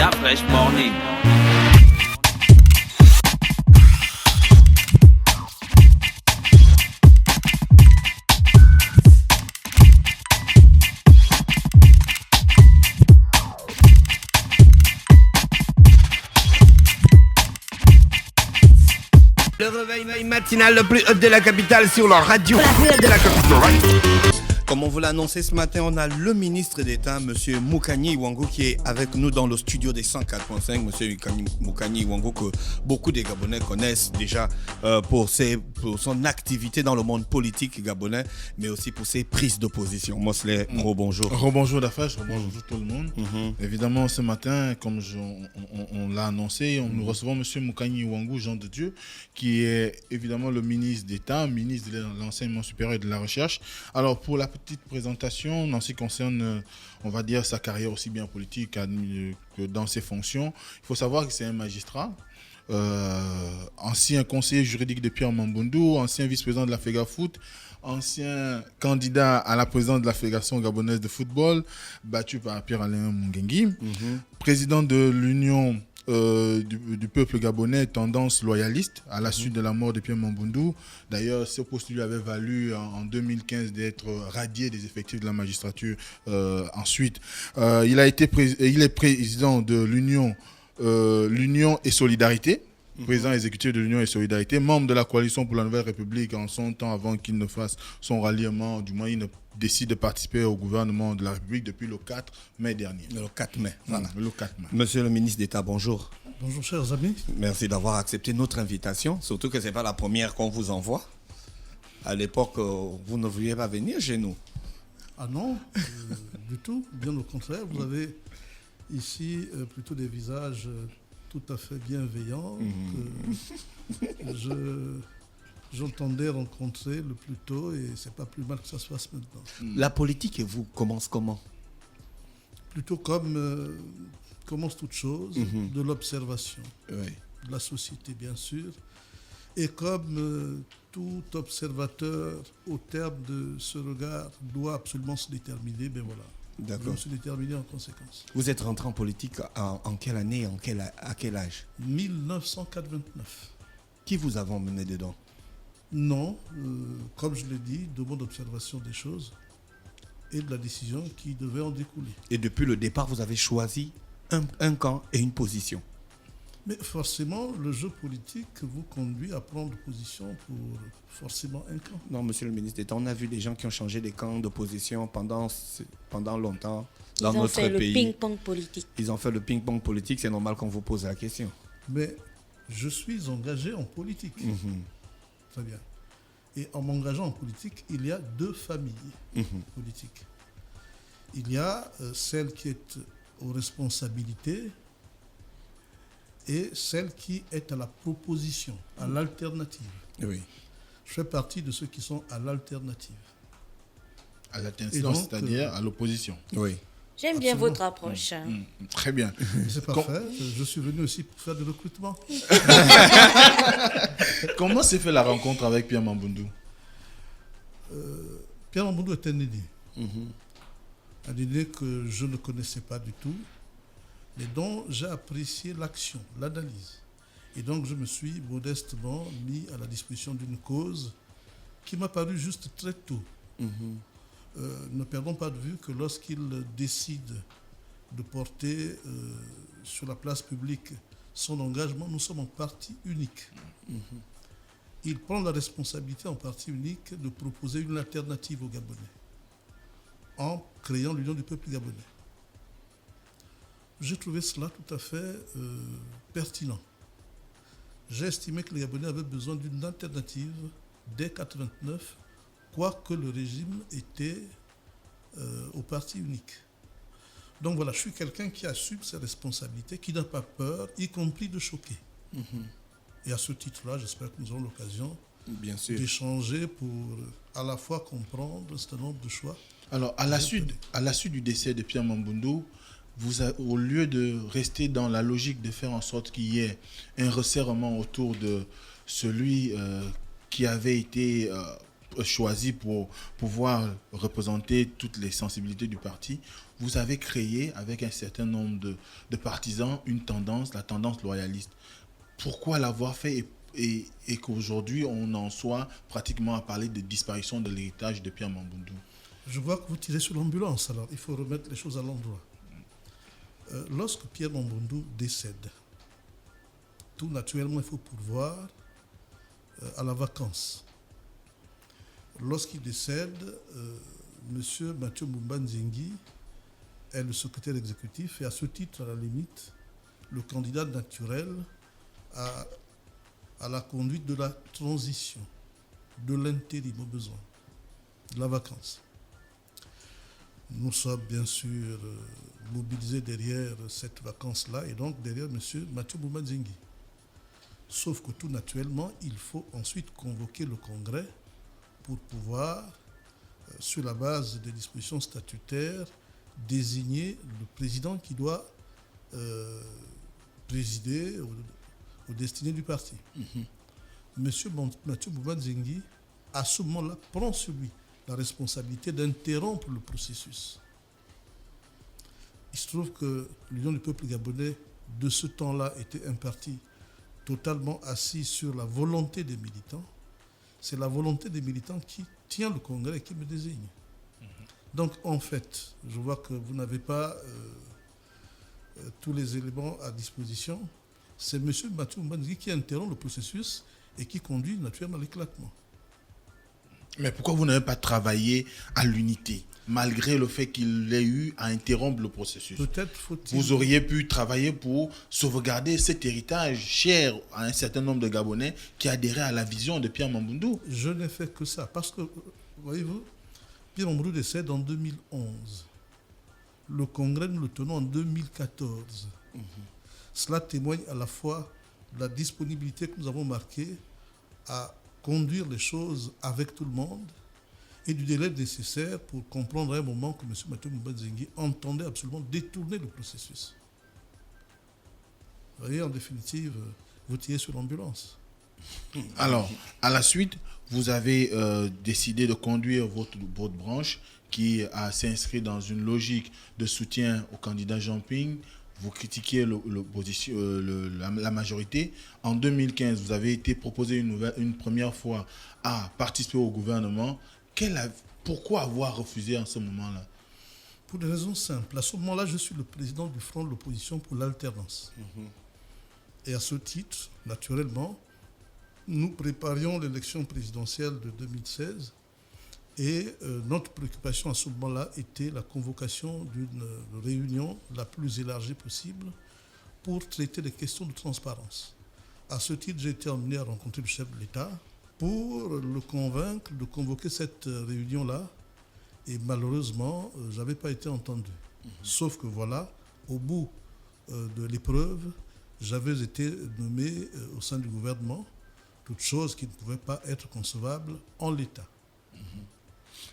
La Fresh Morning. Le réveil matinal le plus hot de la capitale sur la radio. La plus hot de la capitale. Comme on vous l'a annoncé ce matin, on a le ministre d'État, M. Mukani Iwango, qui est avec nous dans le studio des 104.5. M. Mukani Iwango, que beaucoup de Gabonais connaissent déjà pour son activité dans le monde politique gabonais, mais aussi pour ses prises d'opposition. Mosley, rebonjour. Rebonjour Dafash, rebonjour tout le monde. Évidemment, ce matin, comme on l'a annoncé, nous recevons M. Mukani Iwango, Jean de Dieu, qui est évidemment le ministre d'État, ministre de l'Enseignement supérieur et de la Recherche. Alors, pour la petite présentation en ce qui concerne, on va dire, sa carrière aussi bien politique que dans ses fonctions, il faut savoir que c'est un magistrat, ancien conseiller juridique de Pierre Mamboundou, ancien vice-président de la FEGAFoot, ancien candidat à la présidence de la Fédération gabonaise de football, battu par Pierre-Alain Mungengi, président de l'Union du peuple gabonais, tendance loyaliste, à la suite de la mort de Pierre Mamboundou. D'ailleurs, ce poste lui avait valu en 2015 d'être radié des effectifs de la magistrature. Ensuite, il est président de l'Union et Solidarité, président exécutif de l'Union et Solidarité, membre de la coalition pour la Nouvelle République en son temps avant qu'il ne fasse son ralliement, du moins il ne décide de participer au gouvernement de la République depuis le 4 mai dernier. Le 4 mai, voilà. Le 4 mai. Monsieur le ministre d'État, bonjour. Bonjour chers amis. Merci d'avoir accepté notre invitation, surtout que ce n'est pas la première qu'on vous envoie. À l'époque, vous ne vouliez pas venir chez nous. Ah non, du tout, bien au contraire. Vous avez ici plutôt des visages tout à fait bienveillants que j'entendais rencontrer le plus tôt et c'est pas plus mal que ça se fasse maintenant. La politique et vous commence comment? Plutôt comme commence toute chose, de l'observation, de la société bien sûr, et comme tout observateur au terme de ce regard doit absolument se déterminer, ben voilà. D'accord. Se déterminer en conséquence. Vous êtes rentré en politique en quelle année, à quel âge? 1989. Qui vous a emmené dedans? Non, comme je l'ai dit, de mon observation des choses et de la décision qui devait en découler. Et depuis le départ, vous avez choisi un camp et une position? Mais forcément, le jeu politique vous conduit à prendre position pour forcément un camp. Non, monsieur le ministre d'État, on a vu des gens qui ont changé de camp d'opposition pendant longtemps dans notre pays. Ils ont fait le ping-pong politique. Ils ont fait le ping-pong politique, c'est normal qu'on vous pose la question. Mais je suis engagé en politique. Très bien. Et en m'engageant en politique, il y a deux familles politiques. Il y a celle qui est aux responsabilités et celle qui est à la proposition, à l'alternative. Oui. Je fais partie de ceux qui sont à l'alternative. À l'alternative, c'est-à-dire à l'opposition. Oui. J'aime bien votre approche. Très bien. C'est parfait. Je suis venu aussi pour faire du recrutement. Comment s'est fait la rencontre avec Pierre Mamboundou? Pierre Mamboundou est un aîné. Un aîné que je ne connaissais pas du tout, mais dont j'ai apprécié l'action, l'analyse. Et donc je me suis modestement mis à la disposition d'une cause qui m'a paru juste très tôt. Ne perdons pas de vue que lorsqu'il décide de porter sur la place publique son engagement, nous sommes en parti unique. Il prend la responsabilité en parti unique de proposer une alternative aux Gabonais en créant l'Union du peuple gabonais. J'ai trouvé cela tout à fait pertinent. J'ai estimé que les Gabonais avaient besoin d'une alternative dès 1989, quoique le régime était au parti unique. Donc voilà, je suis quelqu'un qui assume ses responsabilités, qui n'a pas peur, y compris de choquer. Et à ce titre-là, j'espère que nous aurons l'occasion d'échanger pour à la fois comprendre un certain nombre de choix. Alors, à la suite du décès de Pierre Mamboundou, au lieu de rester dans la logique de faire en sorte qu'il y ait un resserrement autour de celui qui avait été choisi pour pouvoir représenter toutes les sensibilités du parti, vous avez créé avec un certain nombre de partisans une tendance, la tendance loyaliste. Pourquoi l'avoir fait et qu'aujourd'hui on en soit pratiquement à parler de disparition de l'héritage de Pierre Mamboundou? Je vois que vous tirez sur l'ambulance, alors il faut remettre les choses à l'endroit. Lorsque Pierre Mamboundou décède, tout naturellement il faut pourvoir à la vacance. Lorsqu'il décède, M. Mathieu Mbumba Nzengi est le secrétaire exécutif et à ce titre, à la limite, le candidat naturel à la conduite de la transition, de l'intérim au besoin, de la vacance. Nous sommes bien sûr mobilisés derrière cette vacance-là et donc derrière M. Mathieu Mbumba Nzengi. Sauf que tout naturellement, il faut ensuite convoquer le Congrès pour pouvoir, sur la base des dispositions statutaires, désigner le président qui doit présider aux destinées du parti. Monsieur Mathieu Mbumba Nzengi, à ce moment-là, prend sur lui la responsabilité d'interrompre le processus. Il se trouve que l'Union du peuple gabonais, de ce temps-là, était un parti totalement assis sur la volonté des militants. C'est la volonté des militants qui tient le Congrès et qui me désigne. Donc, en fait, je vois que vous n'avez pas tous les éléments à disposition. C'est M. Mathieu Mbumba Nzengi qui interrompt le processus et qui conduit naturellement à l'éclatement. Mais pourquoi vous n'avez pas travaillé à l'unité, malgré le fait qu'il ait eu à interrompre le processus? Peut-être faut-il... Vous auriez pu travailler pour sauvegarder cet héritage cher à un certain nombre de Gabonais qui adhéraient à la vision de Pierre Mamboundou. Je n'ai fait que ça, parce que, voyez-vous, Pierre Mamboundou décède en 2011. Le Congrès, nous le tenons en 2014. Cela témoigne à la fois de la disponibilité que nous avons marquée à conduire les choses avec tout le monde et du délai nécessaire pour comprendre à un moment que M. Mathieu Mbumba Nzengi entendait absolument détourner le processus. Vous voyez, en définitive, vous tirez sur l'ambulance. Alors, à la suite, vous avez décidé de conduire votre branche qui s'inscrit dans une logique de soutien au candidat Jean Ping. Vous critiquez la majorité. En 2015, vous avez été proposé une première fois à participer au gouvernement. Pourquoi avoir refusé en ce moment-là? Pour des raisons simples. À ce moment-là, je suis le président du Front de l'opposition pour l'alternance. Et à ce titre, naturellement, nous préparions l'élection présidentielle de 2016 et notre préoccupation à ce moment-là était la convocation d'une réunion la plus élargie possible pour traiter des questions de transparence. À ce titre, j'ai été emmené à rencontrer le chef de l'État pour le convaincre de convoquer cette réunion-là. Et malheureusement, je n'avais pas été entendu. Sauf que voilà, au bout de l'épreuve, j'avais été nommé au sein du gouvernement, toute chose qui ne pouvait pas être concevable en l'état.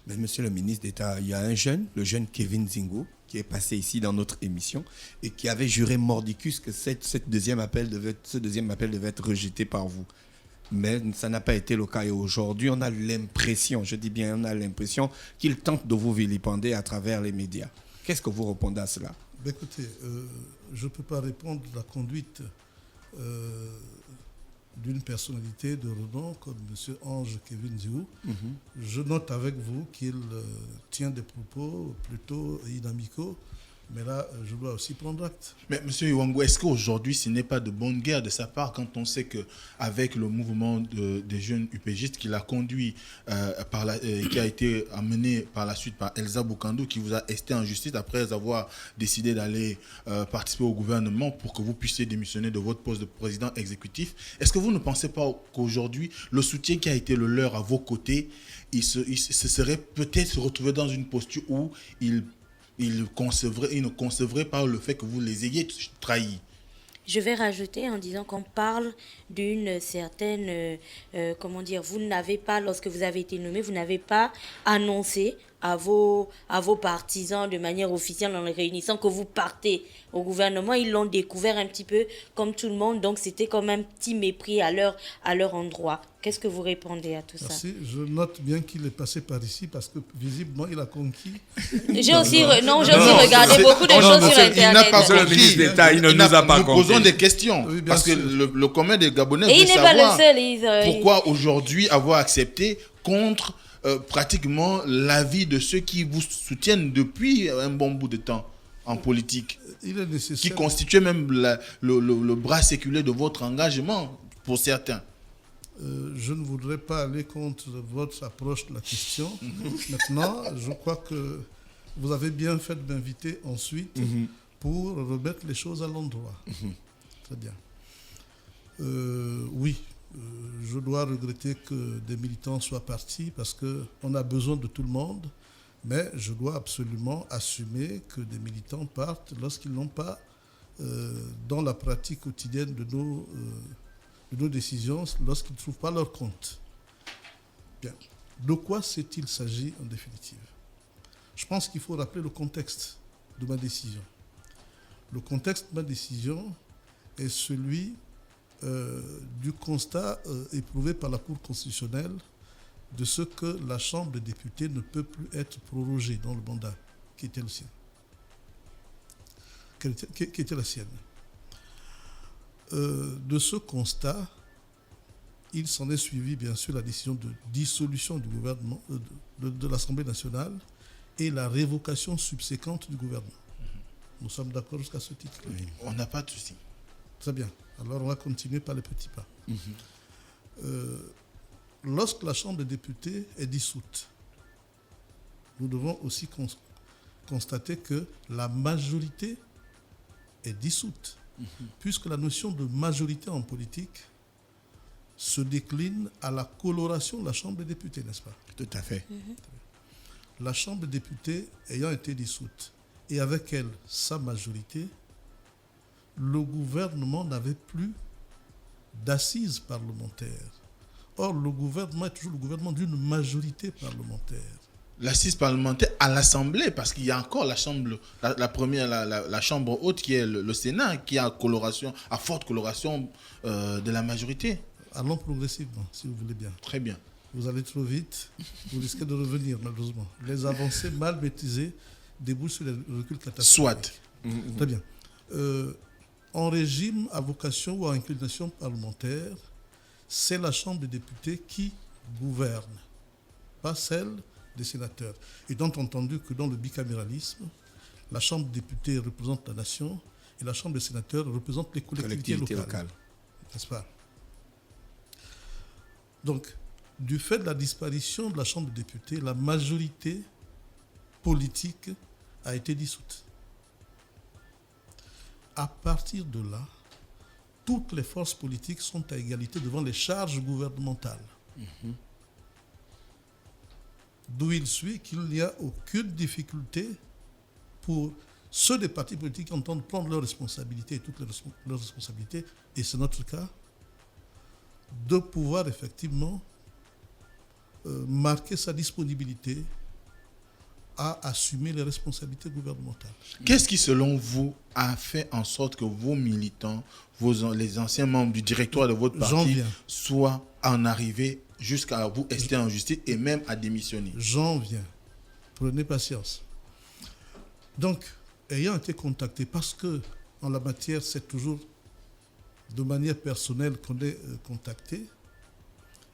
Mais monsieur le ministre d'État, il y a un jeune, le jeune Kevin Zingo, qui est passé ici dans notre émission et qui avait juré mordicus que ce deuxième appel devait être rejeté par vous. Mais ça n'a pas été le cas. Et aujourd'hui, on a l'impression, je dis bien, on a l'impression qu'il tente de vous vilipender à travers les médias. Qu'est-ce que vous répondez à cela? Écoutez, je ne peux pas répondre de la conduite d'une personnalité de renom comme M. Ange Kevin Ziou. Je note avec vous qu'il tient des propos plutôt inamicaux, mais là, je dois aussi prendre acte. Mais M. Iwango, est-ce qu'aujourd'hui, ce n'est pas de bonne guerre de sa part quand on sait qu'avec le mouvement des jeunes UPGistes qu'il a conduit, qui a été amené par la suite par Elsa Boukandou, qui vous a esté en justice après avoir décidé d'aller participer au gouvernement pour que vous puissiez démissionner de votre poste de président exécutif, est-ce que vous ne pensez pas qu'aujourd'hui, le soutien qui a été le leur à vos côtés, il se serait peut-être retrouvé dans une posture où il ne concevrait pas le fait que vous les ayez trahis? Je vais rajouter en disant qu'on parle d'une certaine, vous n'avez pas, lorsque vous avez été nommé, vous n'avez pas annoncé à vos partisans de manière officielle en les réunissant que vous partez au gouvernement. Ils l'ont découvert un petit peu comme tout le monde, donc c'était comme un petit mépris à leur endroit. Qu'est-ce que vous répondez à tout ça? Merci. Je note bien qu'il est passé par ici parce que visiblement il a conquis. J'ai aussi regardé beaucoup de choses sur Internet. Il n'a pas Le ministre d'État, il ne nous a pas Nous compris. posons des questions. Oui, bien parce que sûr. le commun des Gabonais Et veut il n'est pas savoir le seul. pourquoi aujourd'hui avoir accepté contre pratiquement l'avis de ceux qui vous soutiennent depuis un bon bout de temps en politique, Il est qui nécessaire. constituait même le bras séculaire de votre engagement pour certains. Je ne voudrais pas aller contre votre approche de la question. Maintenant, je crois que vous avez bien fait de m'inviter ensuite pour remettre les choses à l'endroit. Très bien. Oui, je dois regretter que des militants soient partis parce qu'on a besoin de tout le monde, mais je dois absolument assumer que des militants partent lorsqu'ils n'ont pas, dans la pratique quotidienne de nos décisions, lorsqu'ils ne trouvent pas leur compte. Bien. De quoi s'est-il s'agit en définitive? Je pense qu'il faut rappeler le contexte de ma décision. Le contexte de ma décision est celui du constat éprouvé par la Cour constitutionnelle de ce que la Chambre des députés ne peut plus être prorogée dans le mandat qui était le sien. Qui était la sienne. De ce constat, il s'en est suivi bien sûr la décision de dissolution du gouvernement, de l'Assemblée nationale et la révocation subséquente du gouvernement. Nous sommes d'accord jusqu'à ce titre. Oui. On n'a pas de souci. Très bien. Alors on va continuer par les petits pas. Lorsque la Chambre des députés est dissoute, nous devons aussi constater que la majorité est dissoute, puisque la notion de majorité en politique se décline à la coloration de la Chambre des députés, n'est-ce pas? Tout à fait. La Chambre des députés ayant été dissoute, et avec elle sa majorité, le gouvernement n'avait plus d'assises parlementaires. Or, le gouvernement est toujours le gouvernement d'une majorité parlementaire. L'assise parlementaire à l'Assemblée, parce qu'il y a encore la chambre, la chambre haute qui est le Sénat, qui a coloration, à forte coloration de la majorité. Allons progressivement, si vous voulez bien. Très bien. Vous allez trop vite, vous risquez de revenir, malheureusement. Les avancées mal maîtrisées débouchent sur les reculs catastrophiques. Soit. Très bien. En régime à vocation ou à inclination parlementaire, c'est la Chambre des députés qui gouverne, pas celle des sénateurs. Et donc, entendu que dans le bicaméralisme, la Chambre des députés représente la nation et la Chambre des sénateurs représente les collectivités locales. N'est-ce pas? Donc, du fait de la disparition de la Chambre des députés, la majorité politique a été dissoute. À partir de là, toutes les forces politiques sont à égalité devant les charges gouvernementales. D'où il suit qu'il n'y a aucune difficulté pour ceux des partis politiques qui entendent prendre leurs responsabilités, toutes leurs responsabilités, et c'est notre cas, de pouvoir effectivement marquer sa disponibilité à assumer les responsabilités gouvernementales. Qu'est-ce qui, selon vous, a fait en sorte que vos militants, les anciens membres du directoire de votre parti, soient en arrivée jusqu'à vous rester en justice et même à démissionner? J'en viens. Prenez patience. Donc, ayant été contacté, parce que en la matière, c'est toujours de manière personnelle qu'on est contacté,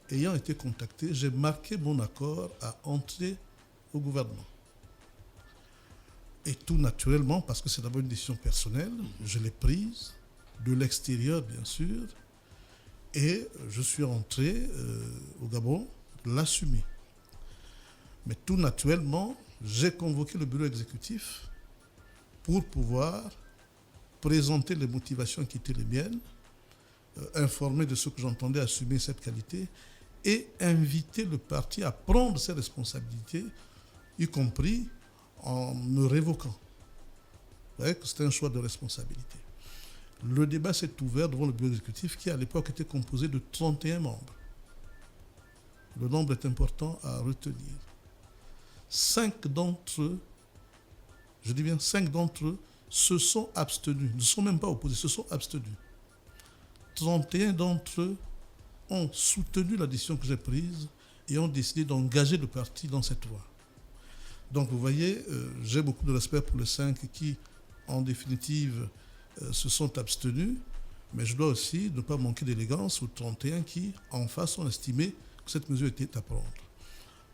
ayant été contacté, j'ai marqué mon accord à entrer au gouvernement. Et tout naturellement, parce que c'est d'abord une décision personnelle, je l'ai prise, de l'extérieur bien sûr, et je suis entré au Gabon l'assumer. Mais tout naturellement, j'ai convoqué le bureau exécutif pour pouvoir présenter les motivations qui étaient les miennes, informer de ce que j'entendais assumer cette qualité et inviter le parti à prendre ses responsabilités, y compris en me révoquant. Vous voyez que c'était un choix de responsabilité. Le débat s'est ouvert devant le bureau exécutif qui, à l'époque, était composé de 31 membres. Le nombre est important à retenir. 5 d'entre eux, je dis bien 5 d'entre eux, se sont abstenus, ne sont même pas opposés, se sont abstenus. 31 d'entre eux ont soutenu la décision que j'ai prise et ont décidé d'engager le parti dans cette voie. Donc vous voyez, j'ai beaucoup de respect pour les 5 qui, en définitive, se sont abstenus, mais je dois aussi ne pas manquer d'élégance aux 31 qui, en face, ont estimé que cette mesure était à prendre.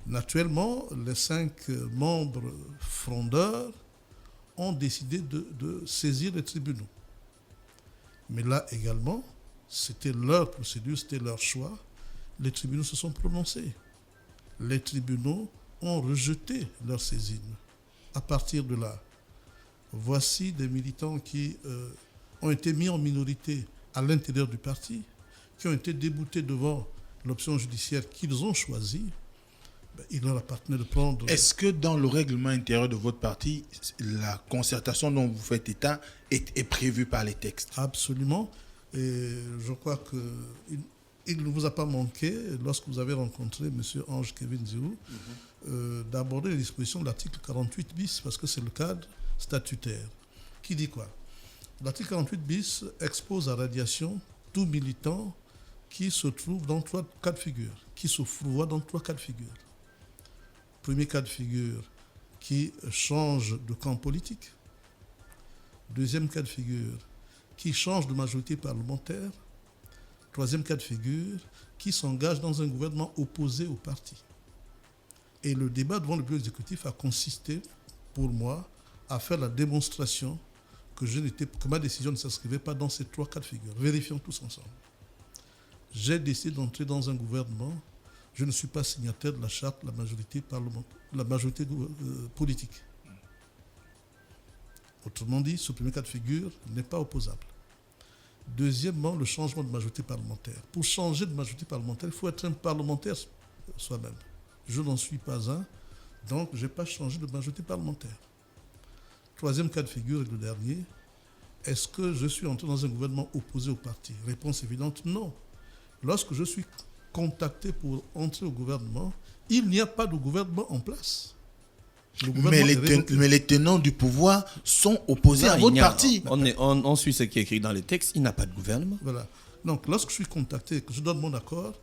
Naturellement, les 5 membres frondeurs ont décidé de saisir les tribunaux. Mais là également, c'était leur procédure, c'était leur choix. Les tribunaux se sont prononcés. Les tribunaux ont rejeté leur saisine. À partir de là, voici des militants qui ont été mis en minorité à l'intérieur du parti, qui ont été déboutés devant l'option judiciaire qu'ils ont choisie. Il leur appartenait de prendre... Est-ce que dans le règlement intérieur de votre parti, la concertation dont vous faites état est prévue par les textes? Absolument. Et je crois qu'il ne vous a pas manqué, lorsque vous avez rencontré M. Ange Kevin Zirou, d'aborder les dispositions de l'article 48 bis, parce que c'est le cadre statutaire. Qui dit quoi? L'article 48 bis expose à radiation tout militant qui se trouve dans 3 cas de figure, qui se fourvoie dans 3 cas de figure. Premier cas de figure, qui change de camp politique. Deuxième cas de figure, qui change de majorité parlementaire. Troisième cas de figure, qui s'engage dans un gouvernement opposé au parti. Et le débat devant le bureau exécutif a consisté, pour moi, à faire la démonstration que ma décision ne s'inscrivait pas dans ces 3 cas de figure. Vérifions tous ensemble. J'ai décidé d'entrer dans un gouvernement. Je ne suis pas signataire de la charte de la majorité politique. Autrement dit, ce premier cas de figure n'est pas opposable. Deuxièmement, le changement de majorité parlementaire. Pour changer de majorité parlementaire, il faut être un parlementaire soi-même. Je n'en suis pas un, donc je n'ai pas changé de majorité parlementaire. Troisième cas de figure et le dernier, est-ce que je suis entré dans un gouvernement opposé au parti? Réponse évidente, non. Lorsque je suis contacté pour entrer au gouvernement, il n'y a pas de gouvernement en place. Mais les tenants du pouvoir sont opposés à votre parti. On suit ce qui est écrit dans les textes, il n'y a pas de gouvernement. Voilà. Donc, lorsque je suis contacté et que je donne mon accord,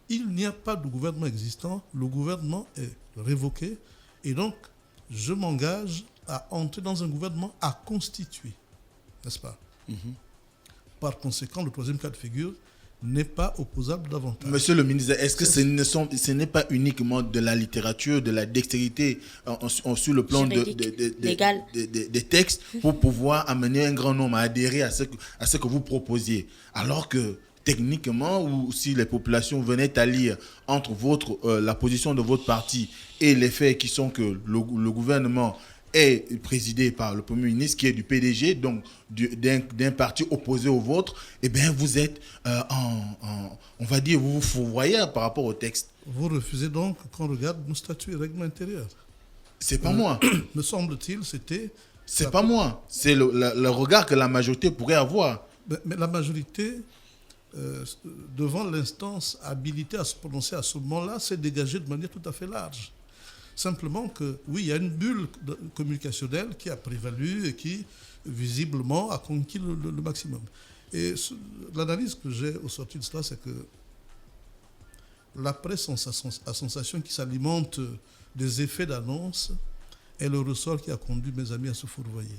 il n'y a pas de gouvernement existant, le gouvernement est révoqué, et donc, je m'engage à entrer dans un gouvernement à constituer, n'est-ce pas? Par conséquent, le troisième cas de figure n'est pas opposable davantage. Monsieur le ministre, est-ce que ce n'est pas uniquement de la littérature, de la dextérité sur le plan des textes pour pouvoir amener un grand nombre à adhérer à ce que vous proposiez? Alors que techniquement, ou si les populations venaient à lire entre la position de votre parti et les faits qui sont que le gouvernement est présidé par le Premier ministre qui est du PDG, donc d'un parti opposé au vôtre, eh bien vous êtes, on va dire, vous vous fourvoyez par rapport au texte. Vous refusez donc qu'on regarde nos statuts et règlements intérieurs? C'est pas moi. Me semble-t-il, c'était... C'est pas moi. C'est le regard que la majorité pourrait avoir. Mais la majorité, devant l'instance habilitée à se prononcer à ce moment-là, s'est dégagée de manière tout à fait large. Simplement que, oui, il y a une bulle communicationnelle qui a prévalu et qui, visiblement, a conquis le maximum. Et l'analyse que j'ai au sortir de cela, c'est que la presse a sensation qui s'alimente des effets d'annonce est le ressort qui a conduit mes amis à se fourvoyer.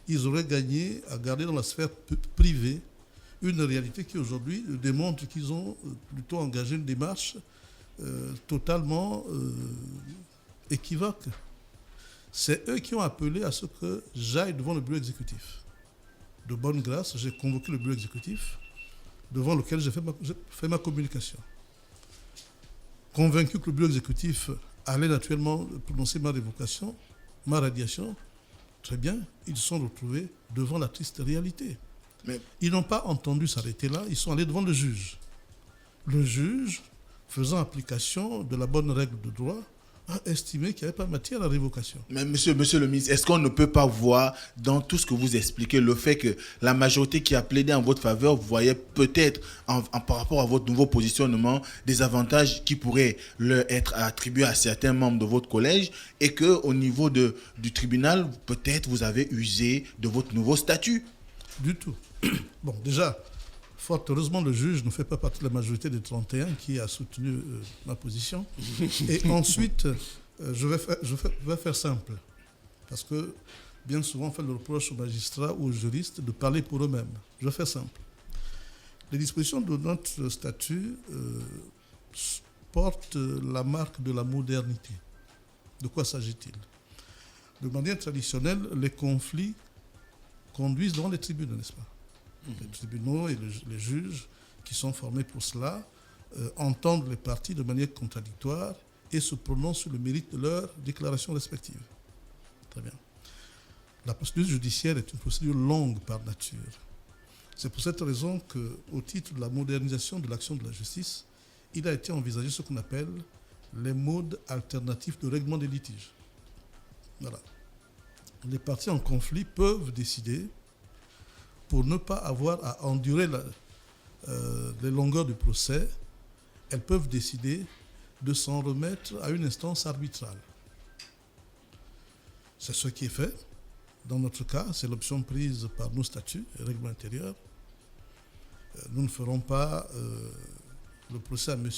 Ils auraient gagné à garder dans la sphère privée une réalité qui, aujourd'hui, démontre qu'ils ont plutôt engagé une démarche totalement... équivoque. C'est eux qui ont appelé à ce que j'aille devant le bureau exécutif. De bonne grâce, j'ai convoqué le bureau exécutif devant lequel j'ai fait ma communication. Convaincu que le bureau exécutif allait naturellement prononcer ma révocation, ma radiation, très bien, ils se sont retrouvés devant la triste réalité. Mais ils n'ont pas entendu s'arrêter là, ils sont allés devant le juge. Le juge, faisant application de la bonne règle de droit, a estimé qu'il n'y avait pas matière à révocation. Mais monsieur le ministre, est-ce qu'on ne peut pas voir dans tout ce que vous expliquez le fait que la majorité qui a plaidé en votre faveur voyait peut-être par rapport à votre nouveau positionnement des avantages qui pourraient leur être attribués à certains membres de votre collège et qu'au niveau du tribunal, peut-être vous avez usé de votre nouveau statut? Du tout. Bon, déjà, fort heureusement, le juge ne fait pas partie de la majorité des 31 qui a soutenu ma position. Et ensuite, je vais faire simple. Parce que bien souvent, on fait le reproche aux magistrats ou aux juristes de parler pour eux-mêmes. Je vais faire simple. Les dispositions de notre statut portent la marque de la modernité. De quoi s'agit-il? De manière traditionnelle, les conflits conduisent devant les tribunaux, n'est-ce pas? Les tribunaux et les juges qui sont formés pour cela entendent les parties de manière contradictoire et se prononcent sur le mérite de leurs déclarations respectives. Très bien. La procédure judiciaire est une procédure longue par nature. C'est pour cette raison qu'au titre de la modernisation de l'action de la justice, il a été envisagé ce qu'on appelle les modes alternatifs de règlement des litiges. Voilà. Les parties en conflit peuvent décider, pour ne pas avoir à endurer les longueurs du procès, elles peuvent décider de s'en remettre à une instance arbitrale. C'est ce qui est fait. Dans notre cas, c'est l'option prise par nos statuts et règlements intérieurs. Nous ne ferons pas le procès à M.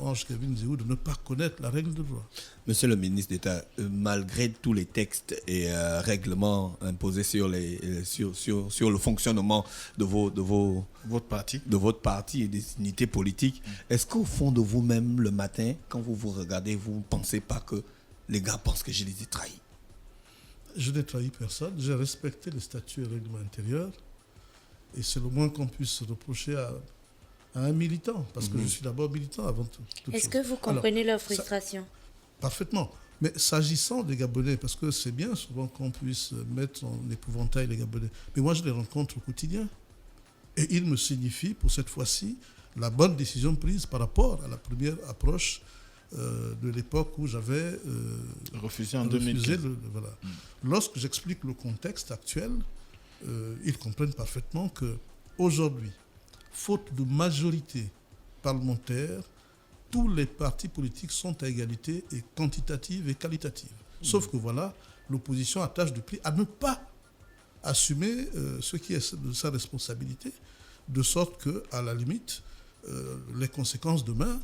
Ange Kevin Zéhou de ne pas connaître la règle de droit. Monsieur le ministre d'État, malgré tous les textes et règlements imposés sur le fonctionnement de votre parti et des unités politiques, est-ce qu'au fond de vous-même, le matin, quand vous vous regardez, vous ne pensez pas que les gars pensent que je les ai trahis? Je n'ai trahi personne. J'ai respecté les statuts et règlements intérieurs. Et c'est le moins qu'on puisse reprocher à un militant, parce que je suis d'abord militant avant tout. Est-ce que vous comprenez leur frustration? Parfaitement. Mais s'agissant des Gabonais, parce que c'est bien souvent qu'on puisse mettre en épouvantail les Gabonais, mais moi je les rencontre au quotidien. Et ils me signifient, pour cette fois-ci, la bonne décision prise par rapport à la première approche de l'époque où j'avais refusé en 2015. Voilà. Lorsque j'explique le contexte actuel, ils comprennent parfaitement qu'aujourd'hui, faute de majorité parlementaire, tous les partis politiques sont à égalité et quantitative et qualitative. Sauf que voilà, l'opposition attache du prix à ne pas assumer ce qui est de sa responsabilité, de sorte qu'à la limite, les conséquences demain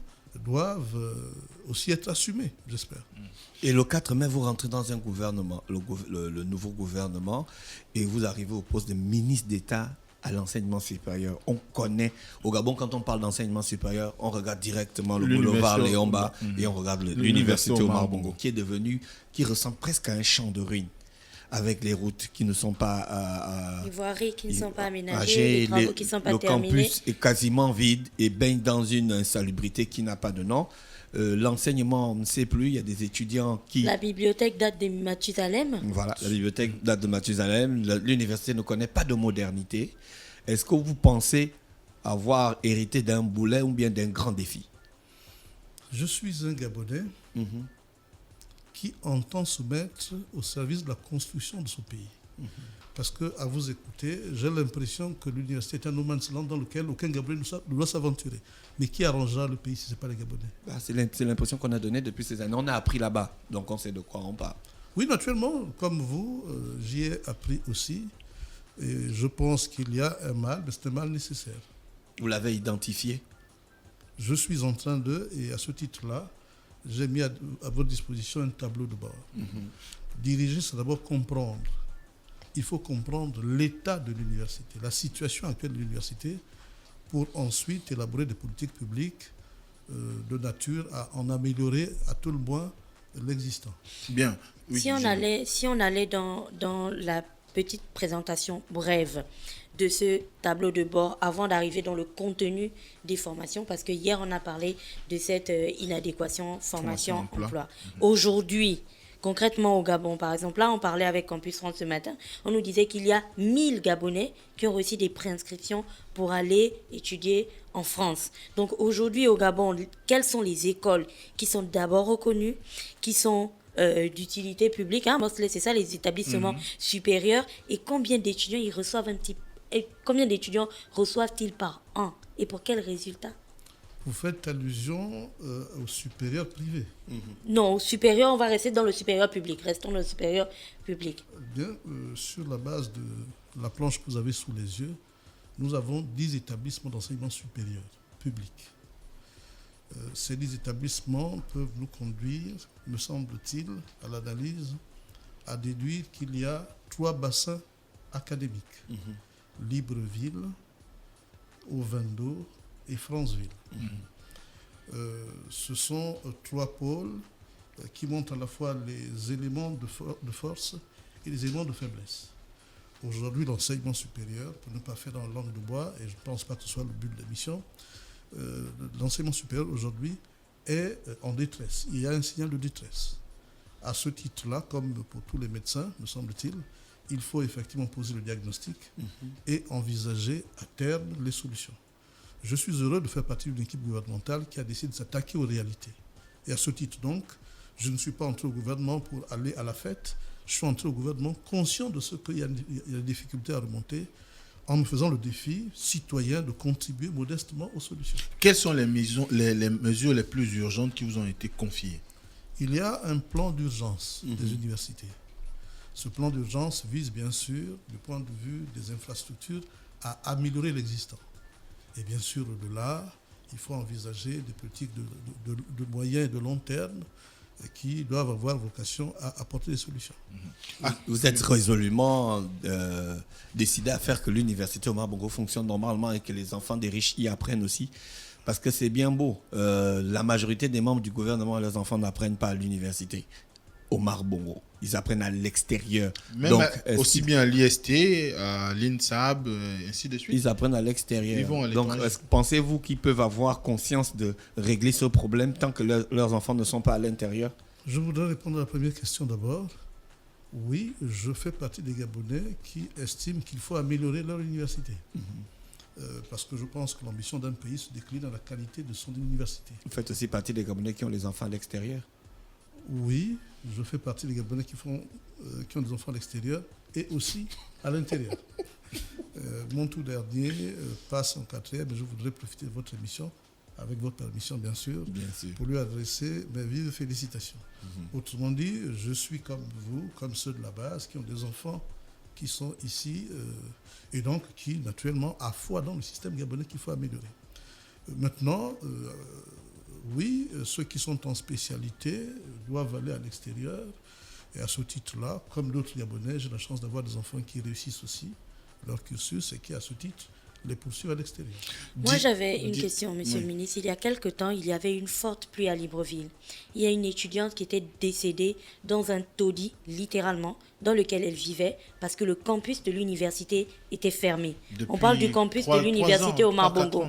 doivent aussi être assumées, j'espère. Et le 4 mai, vous rentrez dans un gouvernement, le nouveau gouvernement, et vous arrivez au poste de ministre d'État à l'enseignement supérieur. On connaît, au Gabon, quand on parle d'enseignement supérieur, on regarde directement le boulevard Léomba et on regarde l'université Omar Bongo, qui ressemble presque à un champ de ruines, avec les routes qui ne sont pas les voiries qui ne sont pas aménagées, les travaux qui ne sont pas terminés. Le campus est quasiment vide et baigne dans une insalubrité qui n'a pas de nom. L'enseignement, on ne sait plus, il y a des étudiants qui... La bibliothèque date de Mathusalem. Voilà, la bibliothèque date de Mathusalem. L'université ne connaît pas de modernité. Est-ce que vous pensez avoir hérité d'un boulet ou bien d'un grand défi? Je suis un Gabonais qui entend se mettre au service de la construction de son pays. Parce qu'à vous écouter, j'ai l'impression que l'université est un no man's land dans lequel aucun Gabonais ne doit s'aventurer. Mais qui arrangera le pays si ce n'est pas les Gabonais? C'est l'impression qu'on a donnée depuis ces années. On a appris là-bas, donc on sait de quoi on parle. Oui, naturellement, comme vous, j'y ai appris aussi. Et je pense qu'il y a un mal, mais c'est un mal nécessaire. Vous l'avez identifié? Je suis en train et à ce titre-là, j'ai mis à votre disposition un tableau de bord. Diriger, c'est d'abord comprendre. Il faut comprendre l'état de l'université, la situation actuelle de l'université, pour ensuite élaborer des politiques publiques de nature à en améliorer à tout le moins l'existant. Bien. Oui, si on allait dans la petite présentation brève de ce tableau de bord avant d'arriver dans le contenu des formations, parce que hier on a parlé de cette inadéquation formation-emploi. Aujourd'hui, concrètement au Gabon, par exemple, là, on parlait avec Campus France ce matin, on nous disait qu'il y a 1000 Gabonais qui ont reçu des préinscriptions pour aller étudier en France. Donc aujourd'hui au Gabon, quelles sont les écoles qui sont d'abord reconnues, qui sont d'utilité publique, hein, c'est ça, les établissements supérieurs, et combien d'étudiants ils reçoivent combien d'étudiants reçoivent-ils par an et pour quels résultats? Vous faites allusion au supérieur privé. Non, au supérieur, on va rester dans le supérieur public. Restons dans le supérieur public. Bien, sur la base de la planche que vous avez sous les yeux, nous avons 10 établissements d'enseignement supérieur public. Ces 10 établissements peuvent nous conduire, me semble-t-il, à l'analyse, à déduire qu'il y a 3 bassins académiques. Libreville, Ovendo et Franceville. Ce sont 3 pôles qui montrent à la fois les éléments de force et les éléments de faiblesse. Aujourd'hui, l'enseignement supérieur, pour ne pas faire dans la langue de bois, et je ne pense pas que ce soit le but de l'émission, l'enseignement supérieur aujourd'hui est en détresse. Il y a un signal de détresse. À ce titre-là, comme pour tous les médecins, me semble-t-il, il faut effectivement poser le diagnostic et envisager à terme les solutions. Je suis heureux de faire partie d'une équipe gouvernementale qui a décidé de s'attaquer aux réalités. Et à ce titre donc, je ne suis pas entré au gouvernement pour aller à la fête, je suis entré au gouvernement conscient de ce qu'il y a des difficultés à remonter, en me faisant le défi citoyen de contribuer modestement aux solutions. Quelles sont les mesures les plus urgentes qui vous ont été confiées? Il y a un plan d'urgence des universités. Ce plan d'urgence vise bien sûr, du point de vue des infrastructures, à améliorer l'existant. Et bien sûr, au-delà, il faut envisager des politiques de moyen et de long terme qui doivent avoir vocation à apporter des solutions. Vous êtes résolument décidé à faire que l'université Omar Bongo fonctionne normalement et que les enfants des riches y apprennent aussi. Parce que c'est bien beau. La majorité des membres du gouvernement et leurs enfants n'apprennent pas à l'université Omar Bongo. Ils apprennent à l'extérieur. Même donc, aussi bien à l'IST, à l'INSAB, ainsi de suite. Ils apprennent à l'extérieur. Ils vont à donc, pensez-vous qu'ils peuvent avoir conscience de régler ce problème tant que leurs enfants ne sont pas à l'intérieur? Je voudrais répondre à la première question d'abord. Oui, je fais partie des Gabonais qui estiment qu'il faut améliorer leur université. Parce que je pense que l'ambition d'un pays se décline dans la qualité de son université. Vous faites aussi partie des Gabonais qui ont les enfants à l'extérieur? Oui, je fais partie des Gabonais qui ont des enfants à l'extérieur et aussi à l'intérieur. Mon tout dernier passe en 4e et je voudrais profiter de votre émission, avec votre permission bien sûr, pour lui adresser mes vives félicitations. Autrement dit, je suis comme vous, comme ceux de la base, qui ont des enfants qui sont ici et donc qui naturellement a foi dans le système gabonais qu'il faut améliorer. Maintenant, oui, ceux qui sont en spécialité doivent aller à l'extérieur. Et à ce titre-là, comme d'autres Gabonais, j'ai la chance d'avoir des enfants qui réussissent aussi leur cursus et qui, à ce titre, les poursuivent à l'extérieur. Moi, j'avais une question, monsieur le ministre. Il y a quelque temps, il y avait une forte pluie à Libreville. Il y a une étudiante qui était décédée dans un taudis, littéralement, dans lequel elle vivait, parce que le campus de l'université était fermé. On parle du campus de l'université Omar Bongo.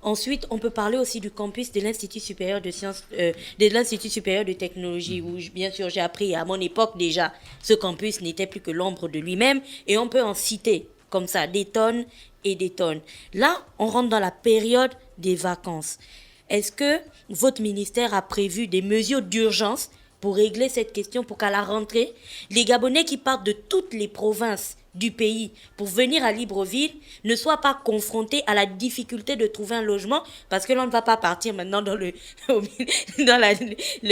Ensuite, on peut parler aussi du campus de l'Institut supérieur de sciences, de l'Institut supérieur de technologie, où bien sûr j'ai appris à mon époque déjà, ce campus n'était plus que l'ombre de lui-même, et on peut en citer comme ça des tonnes et des tonnes. Là, on rentre dans la période des vacances. Est-ce que votre ministère a prévu des mesures d'urgence pour régler cette question, pour qu'à la rentrée, les Gabonais qui partent de toutes les provinces du pays pour venir à Libreville ne soient pas confrontés à la difficulté de trouver un logement, parce que l'on ne va pas partir maintenant dans le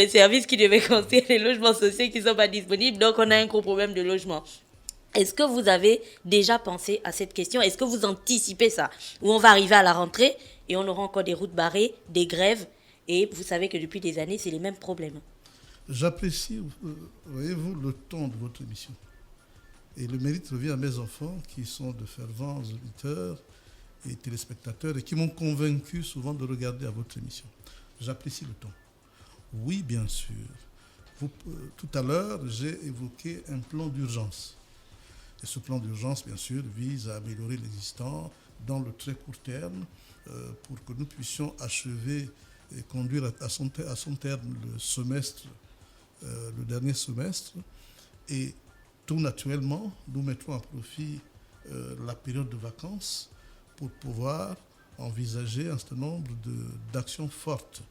service qui devait construire les logements sociaux qui ne sont pas disponibles, donc on a un gros problème de logement. Est-ce que vous avez déjà pensé à cette question? Est-ce que vous anticipez ça? Où on va arriver à la rentrée et on aura encore des routes barrées, des grèves, et vous savez que depuis des années, c'est les mêmes problèmes. J'apprécie, voyez-vous, le ton de votre émission. Et le mérite revient à mes enfants qui sont de fervents auditeurs et téléspectateurs et qui m'ont convaincu souvent de regarder à votre émission. J'apprécie le ton. Oui, bien sûr. Tout à l'heure, j'ai évoqué un plan d'urgence. Et ce plan d'urgence, bien sûr, vise à améliorer l'existant dans le très court terme pour que nous puissions achever et conduire à son terme le semestre le dernier semestre. Et tout naturellement, nous mettons à profit la période de vacances pour pouvoir envisager un certain nombre d'actions fortes.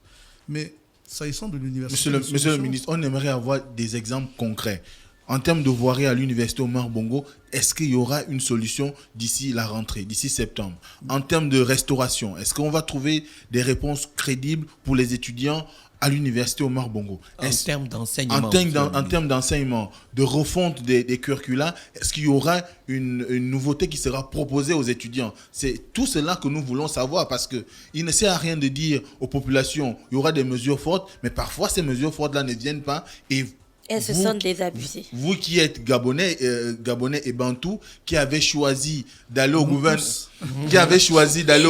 Mais s'agissant de l'université... Monsieur le ministre, on aimerait avoir des exemples concrets. En termes de voirie à l'université Omar Bongo, est-ce qu'il y aura une solution d'ici la rentrée, d'ici septembre? En termes de restauration, est-ce qu'on va trouver des réponses crédibles pour les étudiants à l'université Omar Bongo? En termes d'enseignement. En termes d'enseignement, de refonte des curricula, est-ce qu'il y aura une nouveauté qui sera proposée aux étudiants? C'est tout cela que nous voulons savoir, parce qu'il ne sert à rien de dire aux populations il y aura des mesures fortes, mais parfois ces mesures fortes-là ne viennent pas et elles se sentent désabusées. Vous qui êtes Gabonais et Bantou, qui avez choisi d'aller au